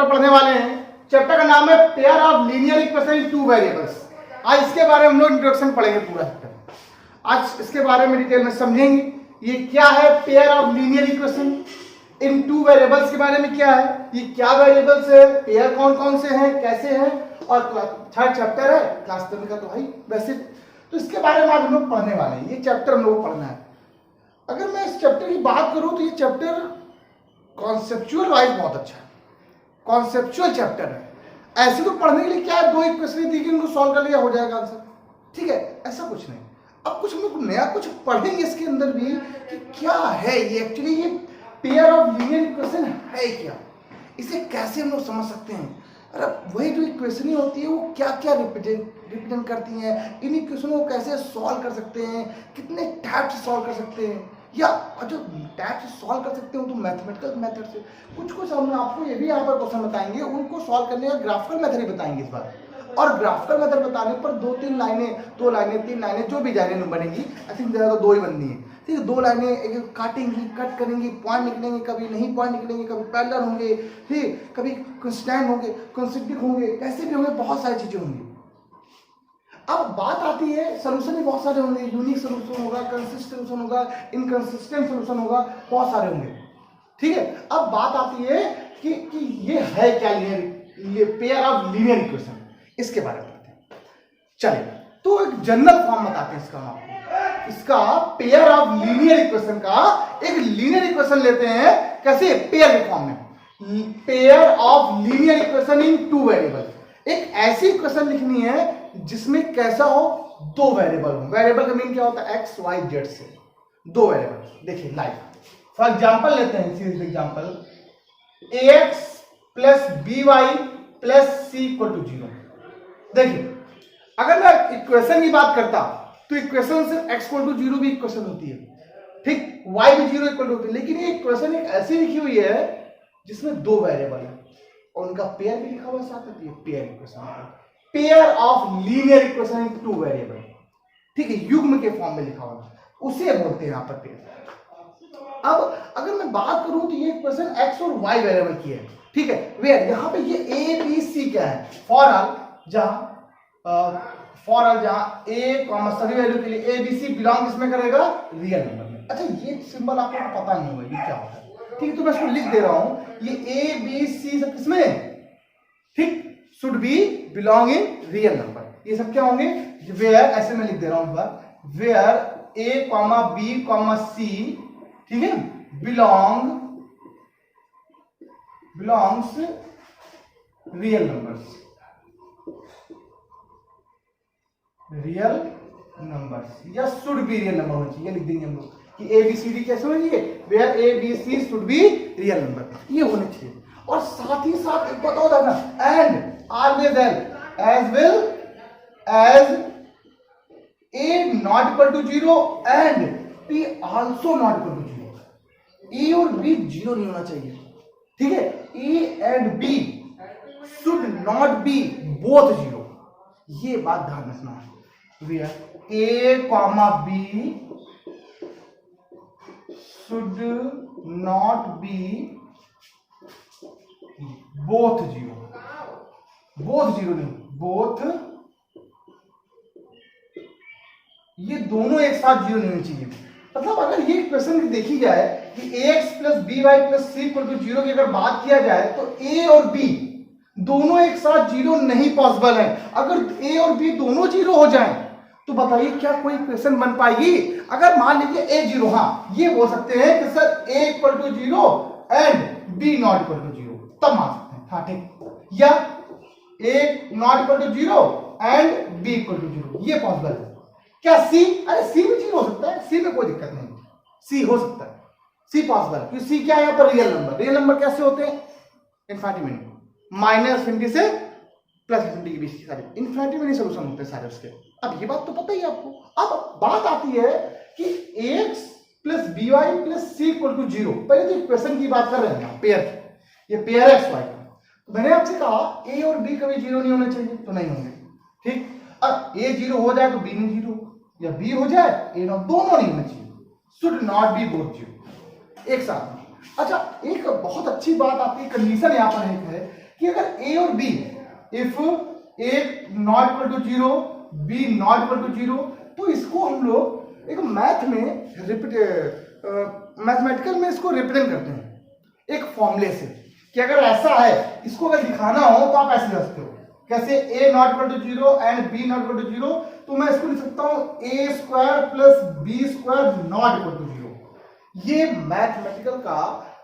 Chapter पढ़ने वाले हैं। चैप्टर का नाम है pair of linear equation in two variables. आज इसके बारे में हम लोग इंट्रोडक्शन पढ़ेंगे पूरा चैप्टर। आज इसके बारे में डिटेल में समझेंगे ये क्या है pair of linear equation in two variables के बारे में क्या है, ये क्या वेरिएबल्स है, पेयर कौन कौन से हैं, कैसे हैं, और थर्ड चैप्टर है क्लास 10 का तो भाई वैसे तो इसके बारे में आज हम लोग पढ़ने वाले हैं। ये चैप्टर हम लोग को पढ़ना है। अगर मैं इस चैप्टर की बात करूं तो ये चैप्टर कॉन्सेप्चुअल वाइज बहुत अच्छा है, कॉन्सेप्चुअल चैप्टर है। ऐसे तो पढ़ने के लिए क्या है, दो इक्वेशन दी कि उनको सॉल्व कर लिया हो जाएगा आंसर, ठीक है, ऐसा कुछ नहीं। अब कुछ हम लोग नया कुछ पढ़ेंगे इसके अंदर भी कि क्या है ये एक्चुअली ये पेयर ऑफ लीनियर इक्वेशन है क्या, इसे कैसे हम लोग समझ सकते हैं। अरे वही जो इक्वेशन होती है वो क्या क्या रिप्रेजेंट करती हैं, इन इक्वेशनों को कैसे सॉल्व कर सकते हैं, कितने टाइप से सॉल्व कर सकते हैं, या जो टाइप से सॉल्व कर सकते हो तो मैथमेटिकल मेथड से, कुछ हम आपको ये भी यहाँ पर क्वेश्चन बताएंगे, उनको सॉल्व करने का ग्राफिकल मेथड ही बताएंगे इस बार। और ग्राफिकल मेथड बताने पर दो तीन लाइनें तीन लाइनें जो भी लाइनें बनेगी, आई थिंक ज़्यादा तो दो ही बननी है, ठीक है। दो लाइनें एक काटेंगी, कट करेंगी, पॉइंट निकलेंगे, कभी नहीं पॉइंट निकलेंगे, कभी पैरेलल होंगे, ठीक, कभी कंस्टेंट होंगे, कंसिक्यूटिव होंगे, कैसे भी होंगे, बहुत सारी चीजें होंगी। अब बात आती है सोल्यूशन भी बहुत सारे होंगे, यूनिक सोल्यूशन होगा, कंसिस्टेंट सोल्यूशन होगा, इनकंसिस्टेंट सोल्यूशन होगा, बहुत सारे होंगे, ठीक है। अब बात आती है कि ये है क्या linear pair of linear equation, इसके बारे में बताते हैं। चलिए तो एक जनरल फॉर्म बताते हैं इसका हम आपको। इसका पेयर ऑफ लीनियर इक्वेशन का एक लीनियर इक्वेशन लेते हैं, कैसे, पेयर के फॉर्म में। Pair of linear equation in two variable, एक ऐसी इक्वेशन लिखनी है जिसमें कैसा हो, दो वेरिएबल हो। वेरिएबल का मीन क्या होता है, एक्स वाई जेड से दो वेरिएबल। देखिए लाइक फॉर एग्जांपल लेते हैं, series example ax plus by plus c equal to 0। देखिए अगर मैं इक्वेशन की बात करता तो इक्वेशन से x इक्वल टू 0 भी इक्वेशन होती है, ठीक, y भी 0 इक्वल होती है, लेकिन ये इक्वेशन एक ऐसी लिखी हुई है जिसमें दो वेरिएबल है और उनका पेयर भी लिखा हुआ साथ में, pair equation, pair of linear equation in two variable, ठीक है, युग्म के फॉर्म में लिखा हुआ, उसे बोलते हैं यहां पर पेयर। अब अगर मैं बात करूं तो ये इक्वेशन x और y वेरिएबल की है, ठीक है, वेयर यहां पे ये a b c क्या है, फॉर ऑल जहां a सभी वैल्यू के लिए a b c बिलोंग किसमें करेगा, रियल नंबर में। अच्छा ये सिंबल आपको पता नहीं होगा ये क्या होता है, ठीक है, तो मैं इसको लिख दे रहा हूं, ये a b c सब किसमें, ठीक, should be belong in real number. ये सब क्या होंगे, वेयर, ऐसे मैं लिख दे रहा हूं बार, वेयर a b c, ठीक है, बिलोंग्स रियल नंबर्स, या शुड बी रियल नंबर होना चाहिए, लिख देंगे हम लोग कि ए बी सी डी कैसे होंगे, where A B C should be real number, ये होने चाहिए। और साथ ही साथ एक बात और है ना, and always as well as a not equal to 0 and p also not equal to 0। a और b 0 नहीं होना चाहिए, ठीक है, a and b should not be both 0, ये बात ध्यान रखना है। Where a b should not be both 0, both 0 नहीं, बोथ, ये दोनों एक साथ 0 नहीं होनी चाहिए। मतलब अगर ये इक्वेशन देखी जाए कि ax plus by plus c equal to 0 की अगर बात किया जाए तो a और b दोनों एक साथ 0 नहीं पॉसिबल है। अगर a और b दोनों 0 हो जाएं तो बताइए क्या कोई इक्वेशन बन पाएगी। अगर मान लीजिए a 0, हाँ ये बोल सकते हैं कि sir a equal to 0 and b not equal to 0, तब मान सकते हैं, हाँ ठीक, या a not equal to 0 and b equal to 0, ये पॉसिबल है। क्या c, अरे c भी 0 हो सकता है, c में कोई दिक्कत नहीं, c हो सकता है, c पॉसिबल है, क्योंकि c क्या है यहाँ पर, रियल नंबर। रियल नंबर कैसे होते हैं, इनफिनिटी में, माइनस इनफिनिटी से प्लस इनफिनिटी के बीच की सारे इनफिनिटी में सॉल्यूशन होते हैं सारे उसके। अब ये बात तो पता ही आपको। अब बात आती है कि ax plus by plus c equal to 0, पहले तो इक्वेशन की बात कर रहे हैं पेयर, ये पेयर है x y का। तो मैंने आपसे कहा a और b कभी 0 नहीं होने चाहिए, तो नहीं होंगे, ठीक। अब a 0 हो जाए तो b नहीं 0, या b हो जाए a नॉट, दोनों नहीं होने चाहिए, शुड नॉट बी बोथ 0 एक साथ में। अच्छा एक बहुत अच्छी बात आती है, कंडीशन यहाँ पर एक है कि अगर ए और B, if A not equal to 0, B not equal to 0, तो इसको हम लोग एक मैथ में मैथमेटिकल में इसको रिप्रेजेंट करते हैं एक फॉर्मूले से, कि अगर ऐसा है, इसको अगर दिखाना हो तो आप ऐसे लिख सकते हो, कैसे a not equal to 0 and b not equal to 0, तो मैं इसको लिख सकता हूं a square plus b square not equal to 0। ये मैथमेटिकल का,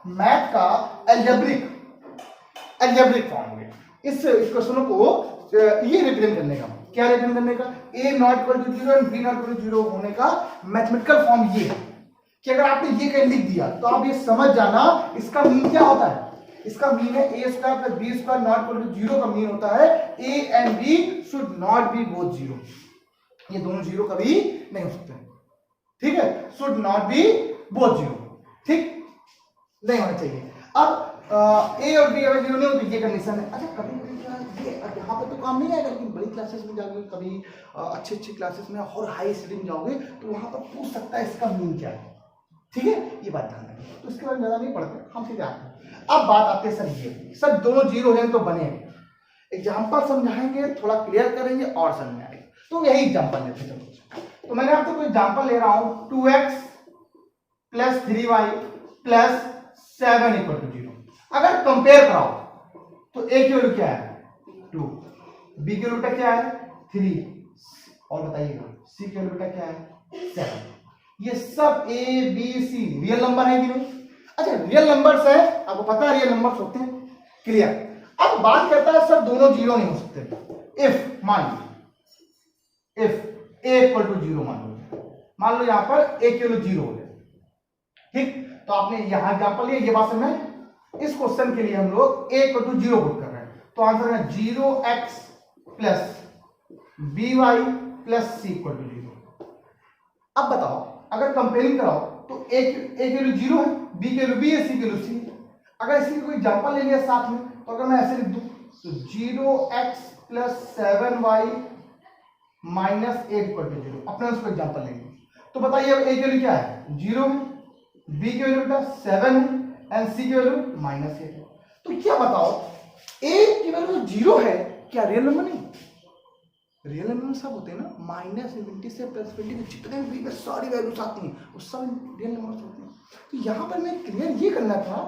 मैथ का एल्जेब्रिक फॉर्म है। इस क्वेश्चन को ये रिप्रेजेंट करने का, क्या रिप्रेजेंट करने का, a not equal to 0 and b not equal to 0 होने का मैथमेटिकल फॉर्म ये है कि अगर आपने ये कहीं लिख दिया तो आप ये समझ जाना इसका मीन क्या होता है। इसका मीन है a square plus b square not equal to 0 का मीन होता है a and b should not be both 0। ये दोनों 0 कभी नहीं हो सकते, ठीक है, शुड नॉट बी बोथ 0, ठीक नहीं होना चाहिए। अब a और b अगर 0 नहीं हो तो ये कंडीशन है। अच्छा कभी ये यहाँ पे तो काम नहीं आएगा, लेकिन बड़ी क्लासेस में जाओगे, कभी अच्छी क्लासेस में और हाई स्टडी में जाओगे तो वहां पर पूछ सकता है इसका मीन क्या है, ठीक है, ये बात ध्यान रखिए। तो इसके बारे में ज्यादा नहीं पढ़ते, हम सीधे आते हैं। अब बात आते हैं सर, ये सर दोनों 0 हैं तो बनेंगे, एग्जाम्पल समझाएंगे, थोड़ा क्लियर करेंगे और समझ आएगा। तो यही एग्जाम्पल लेते हैं। तो मैंने आपको कोई एग्जाम्पल ले रहा हूं, 2x plus 3y plus 7 equal to 0। अगर कंपेयर कराओ तो a की वैल्यू क्या है 2, b की वैल्यू क्या है 3, और बताइएगा c की वैल्यू क्या है 7। ये सब a b c real number है कि नहीं? अच्छा रियल नंबर्स है, आपको पता है रियल नंबर्स होते हैं, क्लियर। अब बात करता है सर दोनों 0 नहीं हो सकते। इफ मान लो, इफ a इक्वल टू 0 मान लो यहां पर a की वैल्यू 0 हो जाए, ठीक, तो आपने यहां एग्जांपल लिया, ये बात समझ में। इस क्वेश्चन के लिए हम लोग a इक्वल टू 0 पुट कर रहे हैं, तो आंसर है 0x plus by plus c equal to 0। अब बताओ अगर कंपेयरिंग कराओ तो a की वैल्यू 0 है, b की वैल्यू b है, c की वैल्यू c है। अगर इसी कोई एग्जांपल ले लिया साथ में, तो अगर मैं ऐसे लिख दूं तो 0x plus 7y minus 8 equal to 0, अपने उसको एग्जांपल लेंगे। तो बताइए अब a की वैल्यू क्या है 0 है, b की वैल्यू बेटा 7 है एंड c की वैल्यू माइनस 8 है। तो क्या बताओ a की वैल्यू 0 है, क्या रियल नंबर नहीं? रियल नंबर सब होते हैं ना, माइनस इन्फिनिटी से प्लस इन्फिनिटी के जितने भी सारी वैल्यूज आती हैं वो सब रियल नंबर्स होते हैं। तो यहाँ पर मैं क्लियर ये करना था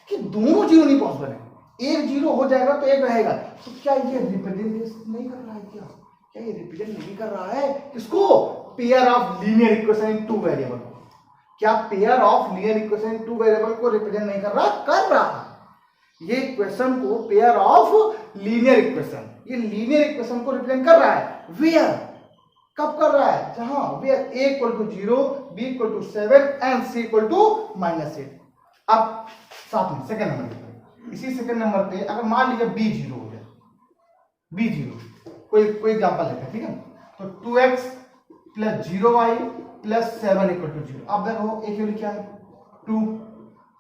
कि दोनों 0 नहीं पॉसिबल है, एक 0 हो जाएगा तो एक रहेगा। तो क्या ये रिप्रेजेंट नहीं कर रहा है? क्या ये रिप्रेजेंट नहीं कर रहा है किसको? Pair of linear equation in 2 variable. क्या pair of linear equation in 2 variable को रिप्रेजेंट नहीं कर रहा? कर रहा। ये इक्वेशन को पेयर ऑफ लीनियर इक्वेशन, ये लीनियर इक्वेशन को रिप्रेजेंट कर रहा है। वेयर, कब कर रहा है? जहां where a equal to 0, b equal to 7 and c equal to minus 8। अब साथ में सेकंड नंबर पे, इसी सेकंड नंबर पे अगर मान लीजिए b 0 हो जाए, b 0, कोई एग्जांपल लेते हैं, ठीक है। तो 2x plus 0y plus 7 equal to 0। अब देखो a की वैल्यू क्या है 2,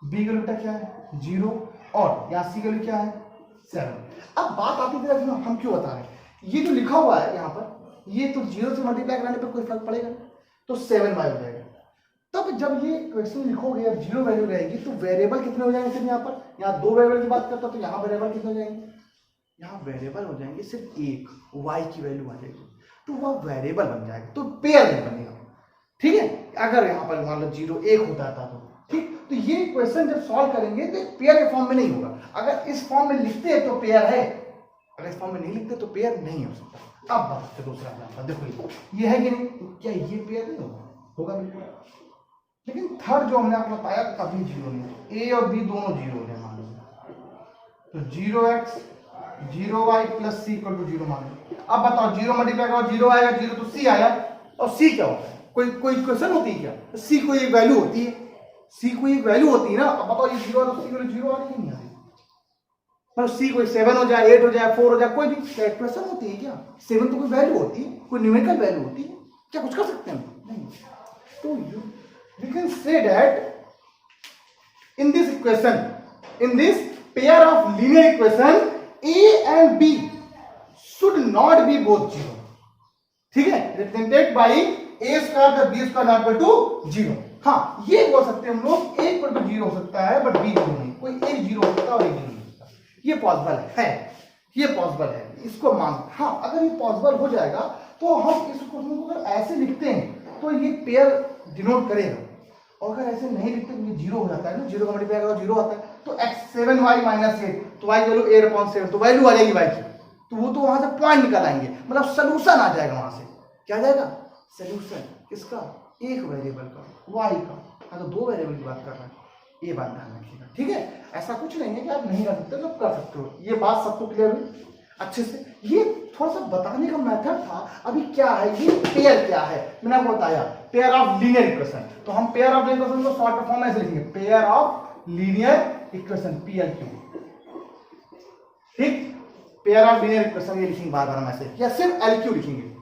b की वैल्यू क्या है 0 और यहाँ c की वैल्यू क्या है 7। अब बात आती है हम क्यों बता रहे हैं, ये जो लिखा हुआ है यहाँ पर, ये तो 0 से मल्टीप्लाई कराने पर कोई फर्क पड़ेगा, तो 7y हो जाएगा। तब जब ये क्वेश्चन लिखोगे, अब 0 वैल्यू रहेगी तो वेरिएबल कितने हो जाएंगे? सिर्फ यहाँ पर, यहाँ 2 वेरिएबल की बात करता तो यहाँ वेरिएबल कितने हो जाएंगे? यहाँ वेरिएबल हो जाएंगे सिर्फ एक, y की वैल्यू आ जाएगी, तो वह वेरिएबल बन जाएगा, तो पेयर नहीं बनेगा, ठीक है। अगर यहाँ पर मान लो 0 1 होता था तो ठीक, तो ये क्वेश्चन जब सॉल्व करेंगे तो पेयर के फॉर्म में नहीं होगा। अगर इस फॉर्म में लिखते हैं तो पेयर है, अगर इस फॉर्म में नहीं लिखते तो पेयर नहीं हो सकता। अब बात दूसरा एग्जांपल देखो, ये है कि नहीं, क्या ये पेयर नहीं होगा? होगा बिल्कुल। लेकिन थर्ड जो हमने आपको बताया कभी 0 नहीं, a और b दोनों 0 हो जाए मान लो, तो 0x 0y plus c equal to 0 मान लो। अब बताओ 0 मल्टीप्लाई करो 0 आएगा, 0 तो c आया, और c क्या होता है? कोई इक्वेशन होती है क्या? c कोई एक वैल्यू होती है, c कोई एक वैल्यू होती है ना। अब बताओ ये 0 है तो c की वैल्यू 0 आ रही है नहीं आ रही? मतलब c कोई 7 हो जाए, 8 हो जाए, 4 हो जाए, कोई भी इक्वेशन होती है क्या? 7 तो कोई वैल्यू होती है, कोई न्यूमेरिकल वैल्यू होती है, क्या कुछ कर सकते हैं? नहीं। तो we can say that in this equation, in this pair of linear equation, a and b should not be both 0, ठीक है, represented by a square plus b square not equal to 0। हाँ ये बोल सकते हैं हम लोग a इक्वल टू 0 हो सकता है बट b 0 नहीं, कोई एक 0 हो सकता है और एक 0 नहीं हो सकता। ये पॉसिबल है, ये पॉसिबल है, इसको मान। हाँ, अगर ये पॉसिबल हो जाएगा तो हम इस क्वेश्चन को अगर ऐसे लिखते हैं तो ये पेयर डिनोट करेगा, और अगर ऐसे नहीं लिखते तो ये जीरो हो जाता है ना, जीरो का मल्टीप्लाई करो जीरो आता है। तो x 7y माइनस 8, तो y वैल्यू 8/7, तो वैल्यू आ जाएगी y की, तो वो तो वहां से पॉइंट निकल आएंगे, मतलब सोल्यूशन आ जाएगा वहां से। क्या आ जाएगा? सोल्यूशन किसका? एक वेरिएबल का, y का। हाँ, तो दो वेरिएबल की बात कर रहा है, ये बात ध्यान रखिएगा, ठीक है। ऐसा कुछ नहीं है कि आप नहीं कर सकते, तो कर सकते हो। ये बात सबको क्लियर हुई अच्छे से? ये थोड़ा सा बताने का मेथड था। अभी क्या है, ये पेयर क्या है मैंने आपको बताया, पेयर ऑफ लीनियर इक्वेशन। तो हम पेयर ऑफ लीनियर इक्वेशन को शॉर्ट फॉर्म में ऐसे लिखेंगे, pair of linear equation, PLQ, ठीक। पेयर ऑफ लीनियर इक्वेशन ये लिखेंगे बार बार हम ऐसे, या सिर्फ LQ लिखेंगे,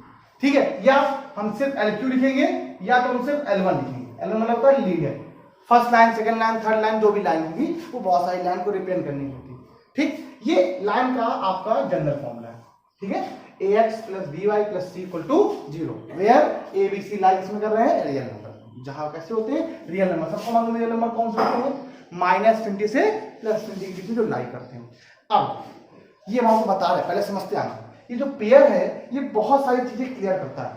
ठीक है। या हम सिर्फ LQ लिखेंगे, या तो हम सिर्फ L1 लिखेंगे। L1 मतलब होता है linear. First line, second line, third line, जो भी लाइन होगी वो बहुत सारी लाइन को रिप्रेजेंट करनी होती है, ठीक। ये लाइन का आपका जनरल फॉर्मूला है, ठीक है। ax + by + c = 0, where a b c like इसमें कर रहे हैं रियल नंबर। जहां कैसे होते हैं रियल नंबर, सबको मालूम है रियल नंबर कौन से होते हैं, -20 से +20 के बीच में जो लाइक करते हैं। अब ये हम आपको बता रहे हैं, पहले समझते आना। ये जो पेयर है ये बहुत सारी चीजें क्लियर करता है,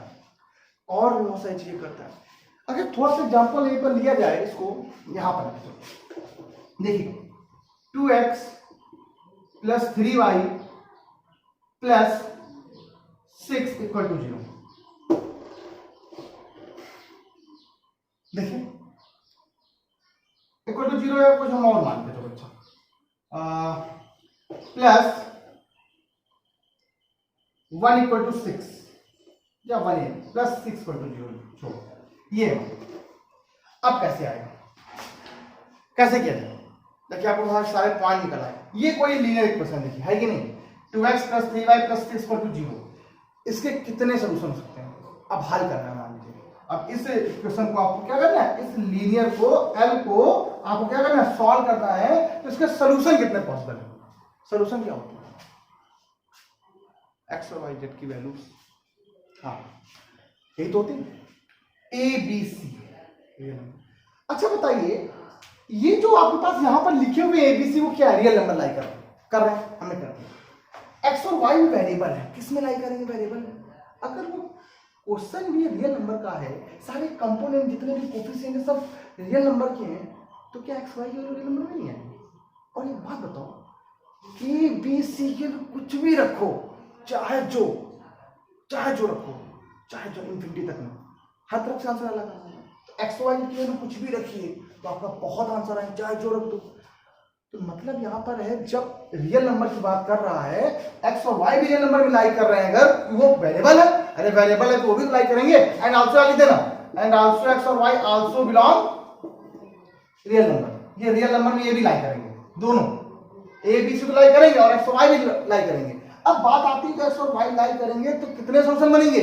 और भी बहुत सारी चीजें करता है। अगर थोड़ा सा एग्जाम्पल यहीं पर लिया जाए, इसको यहां पर देखिए, 2x + 3y + 6 = 0। देखिए इक्वल टू 0 है, कुछ हम और मानते तो बच्चा, प्लस 1 = 6 या 1 + 6 = 0, छोड़ो ये। अब कैसे आएगा, कैसे किया जाए? देखिए आपको बहुत सारे पॉइंट निकल आए। ये कोई लीनियर इक्वेशन देखिए है कि नहीं, 2x + 3y + 6 = 0। इसके कितने सोल्यूशन हो सकते हैं? अब हल करना है, मान लीजिए। अब इस इक्वेशन को आपको क्या करना है, इस लीनियर को L को आपको क्या करना है, सॉल्व करना है। तो इसके सोल्यूशन कितने पॉसिबल है? सोल्यूशन क्या होता है, x और y z की वैल्यूज, हाँ यही तो होती है, ABC। अच्छा बताइए, ये जो आपके पास यहां पर लिखे हुए ABC वो क्या है, रियल नंबर लाई कर रहे हैं, हमने कर दिया। x और y में वेरिएबल है, किस में लाई करेंगे, वेरिएबल। अगर वो क्वेश्चन भी रियल नंबर का है, सारे कंपोनेंट जितने भी कोफिशिएंट है सब रियल नंबर के हैं, तो क्या x y की वैल्यू रियल नंबर में नहीं है? और एक बात बताओ, ABC के कुछ भी रखो, चाहे जो रखो, चाहे जो इंफिनिटी तक में, हर तरफ से आंसर अलग आएगा। एक्स वाई की वैल्यू कुछ भी रखिए तो आपका बहुत आंसर आए, चाहे जो रख दो। तो मतलब यहाँ पर है, जब रियल नंबर की बात कर रहा है, एक्स और वाई भी रियल नंबर में लाइक कर रहे हैं, अगर वो वेरिएबल है, अरे वेरिएबल है तो वो भी लाइक करेंगे। एंड आल्सो लिख देना, एंड आल्सो एक्स और Y also belong real number, ये रियल नंबर में ये भी लाइक करेंगे, दोनों ए बी सी को लाइक करेंगे और एक्स और वाई भी लाइक करेंगे। अब बात आती है कि एक्स और वाई लाइक करेंगे तो कितने सोल्यूशन बनेंगे,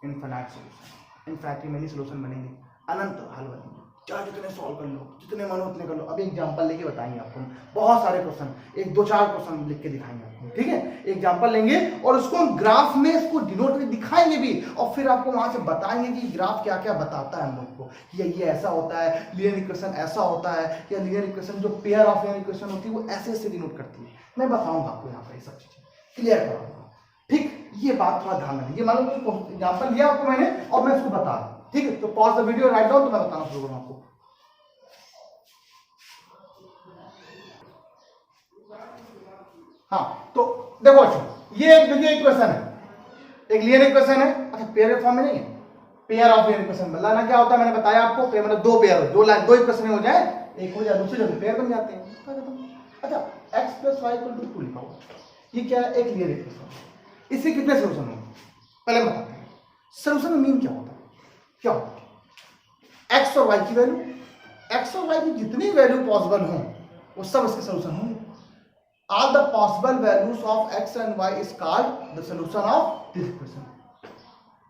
infinite solution, infinity many solution बनेंगे, अनंत हल बनेंगे, चाहे जितने सॉल्व कर लो, जितने मन उतने कर लो। अब एग्जांपल लेके बताएंगे आपको, बहुत सारे क्वेश्चन, एक दो चार क्वेश्चन लिख के दिखाएंगे आपको, ठीक है। एग्जांपल लेंगे और उसको हम ग्राफ में इसको डिनोट करके दिखाएंगे भी, और फिर आपको वहां से बताएंगे कि ग्राफ क्या क्या बताता है हम लोग को, ये ऐसा होता है, लीनियर इक्वेशन ऐसा होता है, या लीनियर इक्वेशन जो पेयर ऑफ लीनियर इक्वेशन होती है वो ऐसे ऐसे डिनोट करती है। मैं बताऊंगा आपको यहाँ पर ये सब चीजें क्लियर कराऊंगा, ठीक। ये बात थोड़ा ध्यान रखना, ये मान लो एग्जाम्पल लिया आपको मैंने और मैं इसको बता रहा हूँ, ठीक है। तो pause the video, write down, तो मैं बताना शुरू करूँ आपको। हाँ तो देखो अच्छा, ये एक देखिए इक्वेशन है, एक लीनियर इक्वेशन है। अच्छा पेयर के फॉर्म में नहीं है, पेयर ऑफ लीनियर इक्वेशन मतलब ना क्या होता है, मैंने बताया आपको, पेयर मतलब दो पेयर, दो लाइन, दो इक्वेशन हो जाए, एक हो जाए, दूसरे जगह पेयर बन जाते हैं। अच्छा x + y = 2 लिखा हुआ, ये क्या है, एक लीनियर इक्वेशन। इससे कितने सोल्यूशन होंगे पहले बताते हैं। सोल्यूशन में मीन क्या होता है, क्या होता है, x और y की वैल्यू, x और y की जितनी वैल्यू पॉसिबल हो वो सब इसके सोल्यूशन होंगे। All the possible values of x and y is called the solution of this equation।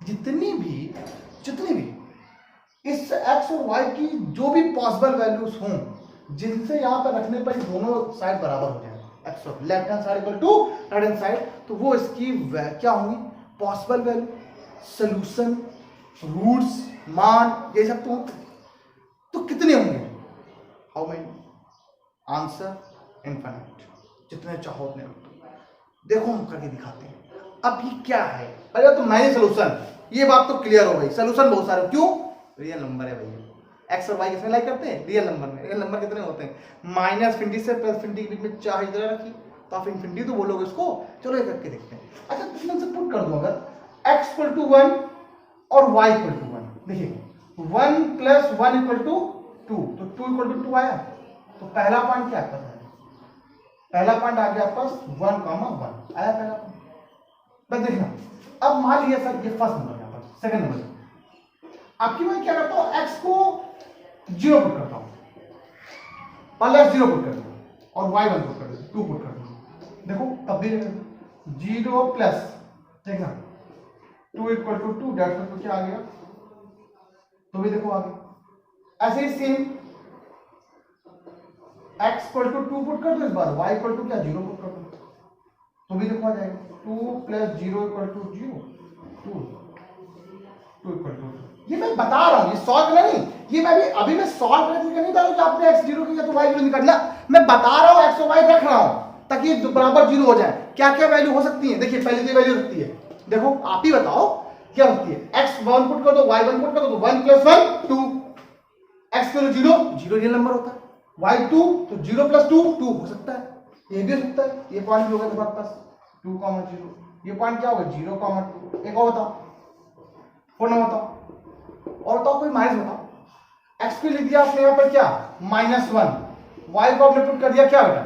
जितनी भी इस x और y की जो भी पॉसिबल वैल्यूज हों, जिनसे यहाँ पर रखने पर दोनों साइड बराबर हो जाए, x और left hand side equal to right hand side, तो वो इसकी क्या होंगी, पॉसिबल वैल्यू, सोल्यूशन, रूट्स, मान, ये सब तो कितने होंगे, हाउ मेनी, आंसर इनफिनिट, जितने चाहो उतने रख दो। देखो हम करके दिखाते हैं। अब ये क्या है, पहले तो मैंने सोल्यूशन, ये बात तो क्लियर हो गई। सोल्यूशन बहुत सारे, क्यों? रियल नंबर है भैया। एक्स और वाई किसमें लाइक करते हैं? रियल नंबर में। रियल नंबर कितने होते हैं? माइनस इंफिनिटी से प्लस इंफिनिटी के बीच में चाहे इधर रखी तो आप इंफिनिटी तो बोलोगे इसको। चलो ये करके देखते हैं। अच्छा इसमें से पुट कर दो, अगर x इक्वल टू 1 और y इक्वल टू 1, देखिए 1 प्लस 1 इक्वल टू 2, तो 2 इक्वल टू 2 आया। तो पहला पॉइंट क्या आता है? पहला पॉइंट आ गया आपके पास 1, 1 आया पहला पॉइंट। बस देखना, अब मान लिया सर ये फर्स्ट नंबर, यहाँ पर सेकंड नंबर आपकी, मैं क्या करता हूँ x को 0 पुट करता हूँ, पहले 0 पुट कर दिया और y 1 पुट कर दिया, 2 पुट कर दिया। देखो तब भी 0 प्लस, देखना 2 इक्वल टू 2, डेट में क्या आ गया? तो भी देखो आ गया। ऐसे ही same x equal to 2 put कर दो, इस बार y इक्वल टू क्या 0 पुट कर दो, तो भी देखो आ जाएगा 2 plus 0 equal to 0, 2 equal to. ये मैं बता रहा हूँ, ये सॉल्व करना नहीं, ये मैं अभी मैं सॉल्व करने का नहीं बता रहा हूँ कि आपने x 0 किया तो y 0 निकालना। मैं बता रहा हूँ x और y रख रहा हूँ ताकि ये बराबर 0 हो जाए। क्या क्या वैल्यू हो सकती है? देखिए पहले तो वैल्यू रखती है, देखो आप ही बताओ क्या होती है। x 1 पुट कर दो, y 1 पुट कर दो, तो 1 प्लस 1 2, x करो 0, 0 रियल नंबर होता है। y 2 तो 0 प्लस 2 2 हो सकता है, ये भी हो सकता है। ये पॉइंट भी होगा तुम्हारे पास 2, 0, ये पॉइंट क्या होगा 0, 2। एक और बताओ, फोर नंबर बताओ, और बताओ कोई माइनस बताओ। x को लिख दिया आपने यहाँ पर क्या -1, y को आपने पुट कर दिया क्या बेटा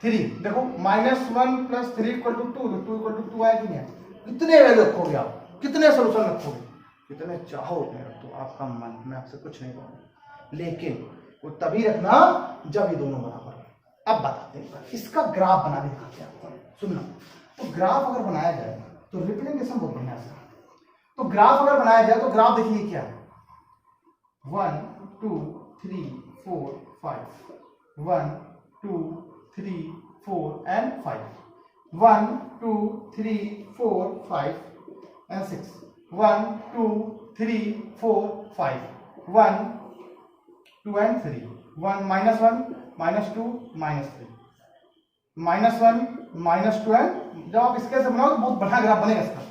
3। देखो -1 प्लस 3 इक्वल टू 2, तो 2 इक्वल टू 2 आया कि नहीं? कितने वैल्यू रखोगे आप, कितने सोल्यूशन रखोगे? कितने चाहो उतने रख दो, आपका मन, मैं आपसे कुछ नहीं कहूँगा, लेकिन वो तभी रखना जब ये दोनों बराबर हो। अब बताते हैं, इसका ग्राफ बना के दिखाते हैं आपको, सुनना। तो ग्राफ अगर बनाया जाए तो रिप्रेजेंटेशन बहुत बढ़िया है। तो ग्राफ अगर बनाया जाए तो ग्राफ देखिए क्या है, 1 2 3 4 5, 1 2 3 4 and 5, 1 2 3 4 5 and 6, 1 2 3 4 5, 1 2 and 3, 1 -1 -2 -3, -1 -2 and जब आप इसके से बनाओ तो बहुत बड़ा ग्राफ बनेगा इसका।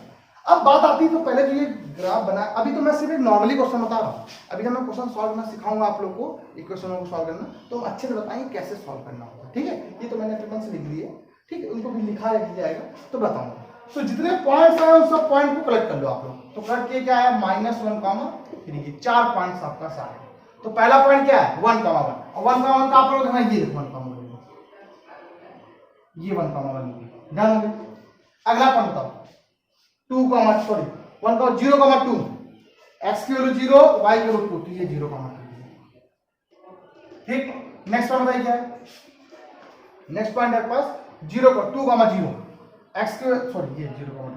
अब बात आती है, तो पहले जो ये ग्राफ बना, अभी तो मैं सिर्फ एक नॉर्मली क्वेश्चन बता रहा हूँ। अभी जब मैं क्वेश्चन सॉल्व करना सिखाऊंगा आप लोग को, इक्वेशनों को सॉल्व करना, तो अच्छे से बताएंगे कैसे सॉल्व करना होगा, ठीक है? ये तो मैंने पेपर से लिख दिए, ठीक है, उनको भी लिखा जाएगा तो बताऊंगा। तो जितने पॉइंट्स आए उन सब पॉइंट को कलेक्ट कर लो आप लोग। तो कलेक्ट किए क्या है -1, 3, 4 पॉइंट्स आपका सारे। तो पहला पॉइंट क्या है 1, 1 और 1, 1 का आप लोग देखना, ये 1, 1 ये 1, 1 डन हो गया। अगला पॉइंट बताओ 2, 0, 2, x की वैल्यू 0, y की वैल्यू 2, तो ये 0, 2। ठीक, नेक्स्ट पॉइंट बताइए क्या है? नेक्स्ट पॉइंट है पास 0, 2, 0, x की सॉरी ये 0, 2,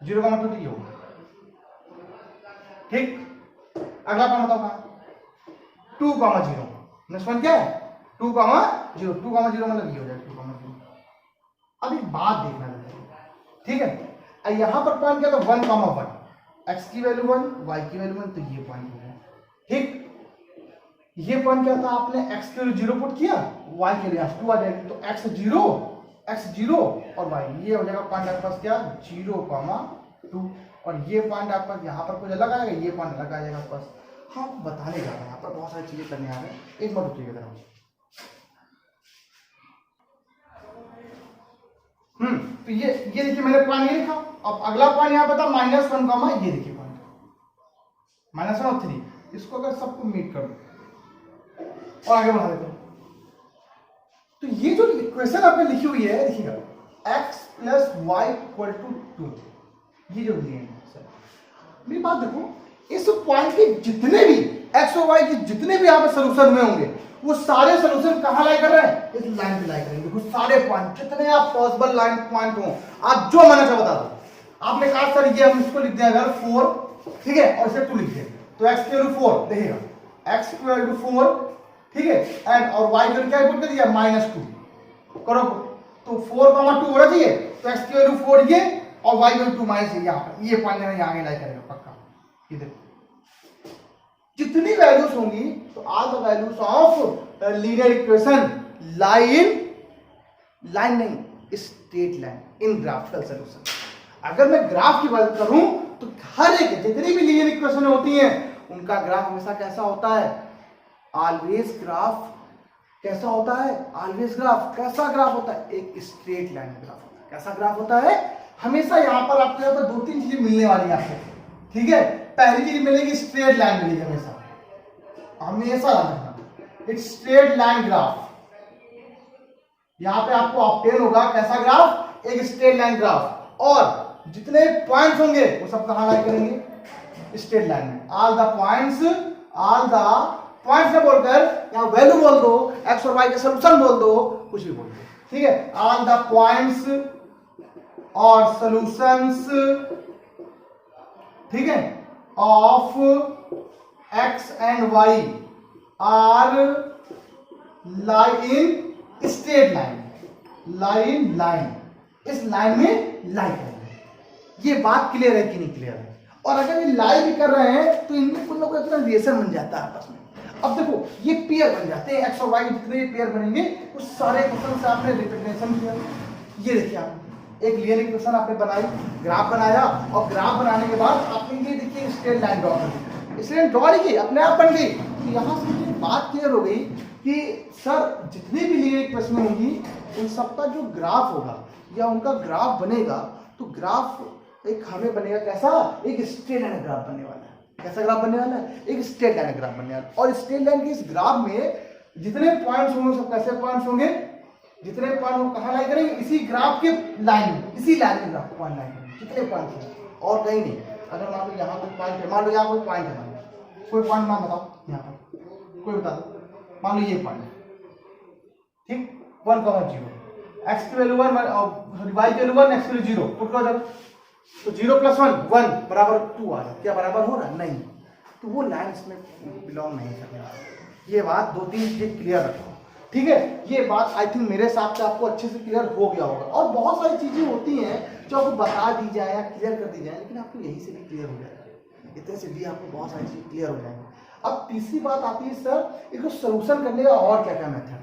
0, 2 तो ये होगा। ठीक, अगला पॉइंट बताओ कहां 2, 0। नेक्स्ट पॉइंट क्या है 2, 0, 2, 0 मतलब ये हो जाएगा 2, 0। अब एक बात देखना है, ठीक है? यहां पर पॉइंट क्या था 1, 1, x की वैल्यू 1, y की वैल्यू 1, तो ये पॉइंट हो गया। ठीक, ये पॉइंट क्या था, आपने x की वैल्यू 0 पुट किया, y के लिए 2 आ जाएगी, तो x 0 और y, ये हो जाएगा पॉइंट आपके पास क्या 0, 2। और ये पॉइंट आपका यहाँ पर कुछ अलग आएगा, ये पॉइंट अलग आ जाएगा आपके पास। हम बताने जा रहे हैं, यहाँ पर बहुत सारी चीजें करने आ रहे हैं, एक बार रुकिएगा जरा। तो ये देखिए मैंने पॉइंट ये लिखा। अब अगला पॉइंट यहाँ पता -1, ये देखिए पॉइंट -1 और 3, इसको अगर सबको मीट कर दो और आगे बढ़ा देते हैं, तो ये जो इक्वेशन आपने लिखी हुई है देखिएगा x + y = 2, ये जो दिए हैं सर, मेरी बात देखो, इस पॉइंट के जितने भी x और y के जितने भी यहाँ पे सोल्यूशन हुए होंगे, वो सारे सोल्यूशन कहाँ लाई कर रहे हैं, इस लाइन पे लाई करेंगे। देखो सारे पॉइंट जितने आप पॉसिबल लाइन पॉइंट हो, आप जो मन चाहे बता दो। आपने कहा सर ये हम इसको लिख दें अगर 4, ठीक है, और इसे 2 लिख दें, तो x की वैल्यू 4 देखिएगा, x की वैल्यू 4, ठीक है, एंड और y की वैल्यू क्या पुट कर दिया -2 करो, तो 4, 2 होना चाहिए, तो x की वैल्यू 4 ये और y की वैल्यू 2 माइनस यहाँ पर, ये पॉइंट यहाँ आगे लाई करेगा पक्का। ये देखो जितनी वैल्यूज होंगी, तो are the values of linear equation lie in line नहीं, straight line in graphical solution. अगर मैं ग्राफ की बात करूं तो हर एक जितनी भी लीनियर इक्वेशन होती हैं उनका ग्राफ हमेशा कैसा होता है, ऑलवेज ग्राफ कैसा होता है, ऑलवेज ग्राफ कैसा ग्राफ होता है, एक स्ट्रेट लाइन ग्राफ होता है। कैसा ग्राफ होता है, हमेशा यहाँ पर आपको यहाँ पर दो तीन चीजें मिलने वाली है आपको, ठीक है। पहली चीज मिलेगी स्ट्रेट लाइन मिलेगी हमेशा, हमेशा एक स्ट्रेट लाइन ग्राफ। यहां पे आपको ऑब्टेन होगा कैसा ग्राफ, एक स्ट्रेट लाइन ग्राफ, और जितने पॉइंट्स होंगे वो सब कहां लाई करेंगे, स्ट्रेट लाइन में। ऑल द पॉइंट्स से बोलकर यहां वैल्यू बोल दो, एक्स और वाई का सॉल्यूशन बोल दो, कुछ भी बोल दो, ठीक है। ऑल द पॉइंट्स और सॉल्यूशंस, ठीक है, of X and Y are lie in straight line, इस लाइन में लाई करेंगे। ये बात क्लियर है कि नहीं क्लियर है? और अगर ये लाई भी कर रहे हैं तो इनमें कुछ ना कुछ अपना रिलेशन बन जाता है आपस में। अब देखो ये पेयर बन जाते हैं, एक्स और वाई जितने पेयर बनेंगे उस सारे क्वेश्चन से आपने रिप्रेजेंटेशन किया। ये देखिए आप एक लीनियर इक्वेशन आपने बनाई, ग्राफ बनाया, और ग्राफ बनाने के बाद आपने ये देखिए स्ट्रेट लाइन ड्रॉ कर दी, इसलिए ड्रॉ की अपने आप बन गई। तो यहाँ से मुझे बात क्लियर हो गई कि सर जितनी भी लीनियर इक्वेशन होंगी उन सबका जो ग्राफ होगा या उनका ग्राफ बनेगा तो ग्राफ एक हमें बनेगा कैसा, एक स्ट्रेट लाइन ग्राफ बनने वाला है। कैसा ग्राफ बनने वाला है, एक स्ट्रेट लाइन ग्राफ बनने वाला है। और स्ट्रेट लाइन के इस ग्राफ में जितने पॉइंट्स होंगे सब कैसे पॉइंट्स होंगे, जितने पॉइंट वो कहां लाई करेंगे, इसी ग्राफ के लाइन में, इसी लाइन में ग्राफ पॉइंट लाइन में कितने पॉइंट्स हैं और कहीं नहीं। अगर मान लो यहाँ कोई पॉइंट है, मान लो यहाँ कोई पॉइंट है, कोई पॉइंट नाम बताओ यहाँ पर, कोई बता दो, मान लो ये पॉइंट, ठीक, 1,0, एक्स की वैल्यू 1 और वाई की वैल्यू 1, एक्स की वैल्यू 0, पुट कर दो तो 0 + 1 बराबर 2 आ जाए। क्या बराबर हो रहा है? नहीं, तो वो लाइन इसमें बिलोंग नहीं करने वाला। ये बात दो तीन चीजें क्लियर रखो, ठीक है। ये बात आई थिंक मेरे हिसाब से आपको अच्छे से क्लियर हो गया होगा। और बहुत सारी चीजें होती हैं जो आपको बता दी जाए या क्लियर कर दी जाए, लेकिन आपको यहीं से भी क्लियर हो जाएगा, इतने से भी आपको बहुत सारी चीजें क्लियर हो जाएंगी। अब तीसरी बात आती है सर इसको सोल्यूशन करने का और क्या क्या मेथड है।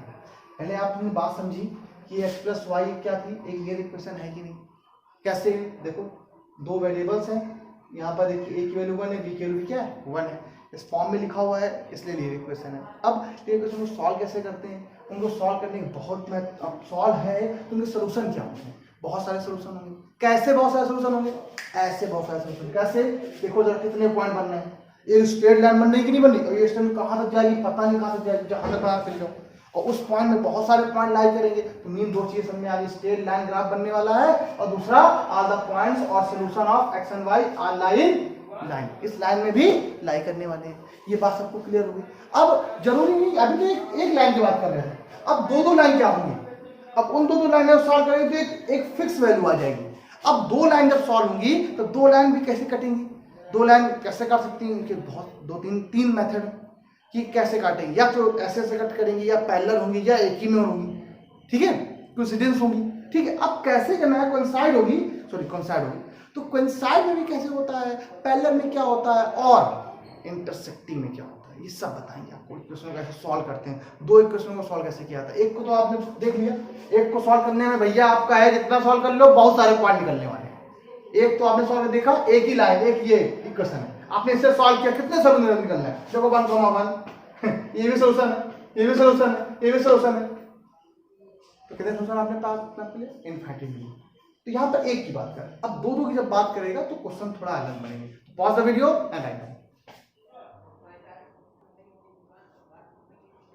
पहले आपने बात समझी कि x + y क्या थी, एक लीनियर इक्वेशन है कि नहीं। कैसे, देखो दो वेरिएबल्स हैं, यहाँ पर देखिए a की वैल्यू 1 है, b की वैल्यू क्या है 1 है, इस फॉर्म में लिखा हुआ है इसलिए लीनियर इक्वेशन है। अब लीनियर इक्वेशन को सॉल्व कैसे करते हैं, उनको सॉल्व करने के बहुत अब सॉल्व है तो उनके सोल्यूशन क्या होते हैं, बहुत सारे सोल्यूशन होंगे। कैसे बहुत सारे सोल्यूशन होंगे, ऐसे बहुत सारे सोल्यूशन। कैसे, देखो जरा कितने पॉइंट बनने हैं, एक स्ट्रेट लाइन बनने की नहीं बननी, और ये स्ट्रेट कहाँ तक जाएगी पता नहीं, कहाँ तक जाएगी, जहाँ तक बाहर चल जाओ, और उस पॉइंट में बहुत सारे पॉइंट लाई करेंगे तो मेन दो चीजें समझ में आ गई, स्ट्रेट लाइन ग्राफ बनने वाला है, और दूसरा ऑल द पॉइंट्स और solution of X and Y are line, इस लाइन में भी लाई करने वाले हैं। ये बात सबको क्लियर होगी। अब जरूरी नहीं, अभी तो एक लाइन की बात कर रहे हैं, अब दो लाइन क्या होंगी, अब उन दो लाइन जब सॉल्व करेंगे तो एक फिक्स वैल्यू आ जाएगी। अब दो लाइन जब सॉल्व होंगी तो दो लाइन भी कैसे कटेंगी, दो लाइन कैसे काट सकती हैं, इनके बहुत दो तीन मेथड कि कैसे काटेंगे, या तो ऐसे कट करेंगे, या पैरेलल होंगी, या एक ही में होंगी, ठीक है, कोइंसिडेंस होगी, ठीक है। अब कैसे करना है, कोइंसाइड होगी, तो कोइंसाइड में भी कैसे होता है, पैरेलल में क्या होता है, और इंटरसेक्टिंग में क्या होता है, ये सब बताएंगे आपको। इक्वेशन को कैसे सॉल्व करते हैं, दो इक्वेशन को सॉल्व कैसे किया था, एक को तो आपने देख लिया, एक को सॉल्व करने में भैया आपका है जितना सॉल्व कर लो बहुत सारे पॉइंट निकलने वाले हैं। एक तो आपने सॉल्व देखा, एक ही लाइन, एक ये इक्वेशन है, आपने इससे सॉल्व किया, कितने सोल्यूशन निकलना है, देखो 1,1 ये भी सोल्यूशन है, ये भी सोल्यूशन है, ये भी सोल्यूशन है, तो कितने सोल्यूशन आपने पास किए, इनफाइनाइटली। तो यहाँ पर एक की बात करें, अब दो की जब बात करेगा तो क्वेश्चन थोड़ा अलग बनेंगे। Pause the video and right.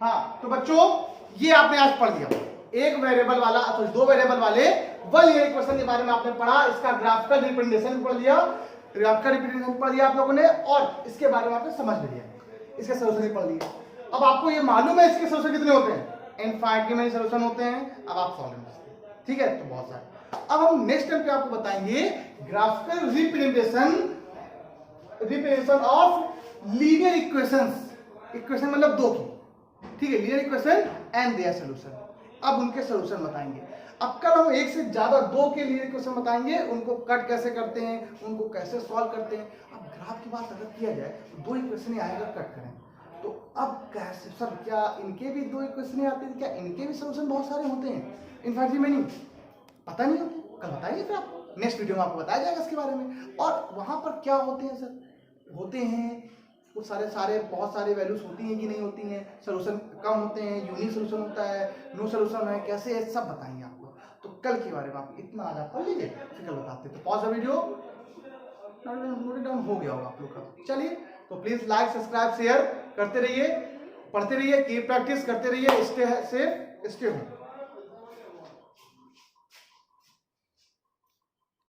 हाँ तो बच्चों ये आपने आज पढ़ लिया, एक वेरिएबल वाला सॉरी दो वेरिएबल वाले वन लीनियर इक्वेशन के बारे में आपने पढ़ा, इसका ग्राफिकल रिप्रेजेंटेशन पढ़ लिया, ग्राफिकल रिप्रेजेंटेशन पढ़ लिया आप लोगों ने, और इसके बारे में आपने समझ लिया, इसके सोल्यूशन पढ़ लिए। अब आपको ये मालूम है इसके सोल्यूशन कितने होते हैं, इनफाइनाइटली मेनी सोल्यूशन होते हैं। अब आप सॉल्व कर सकते हैं, ठीक है, तो बहुत सारे। अब हम नेक्स्ट टाइम पे आपको बताएंगे graphical representation of linear equations, equation मतलब दो की, ठीक है, linear equation and their solution. अब उनके सॉल्यूशन बताएंगे। अब कल हम एक से ज्यादा दो के लीनियर इक्वेशन बताएंगे, उनको कट कैसे करते हैं, उनको कैसे सॉल्व करते हैं। अब ग्राफ की बात अगर किया जाए तो दो इक्वेशन ही आएगा कट करें, तो अब कैसे सर, क्या इनके भी दो इक्वेशन आते हैं, क्या इनके भी सोल्यूशन बहुत सारे होते हैं? इनफैक्ट जी मैंने पता नहीं होते, कल बताएंगे फिर आपको, नेक्स्ट वीडियो में आपको बताया जाएगा इसके बारे में। और वहां पर क्या होते हैं सर, होते हैं कुछ सारे बहुत सारे वैल्यूज होती हैं कि नहीं होती हैं, सोल्यूशन कम होते हैं, यूनिक सोल्यूशन होता है, नो सोल्यूशन है, कैसे है, सब बताएंगे आपको। तो कल के बारे में आप इतना आज आप पढ़ लीजिए, फिर कल बताते हैं। तो pause the video, note down हो गया होगा आप लोग का। चलिए, तो प्लीज लाइक सब्सक्राइब शेयर करते रहिए, पढ़ते रहिए, की प्रैक्टिस करते रहिए, स्टे सेफ, स्टे होम।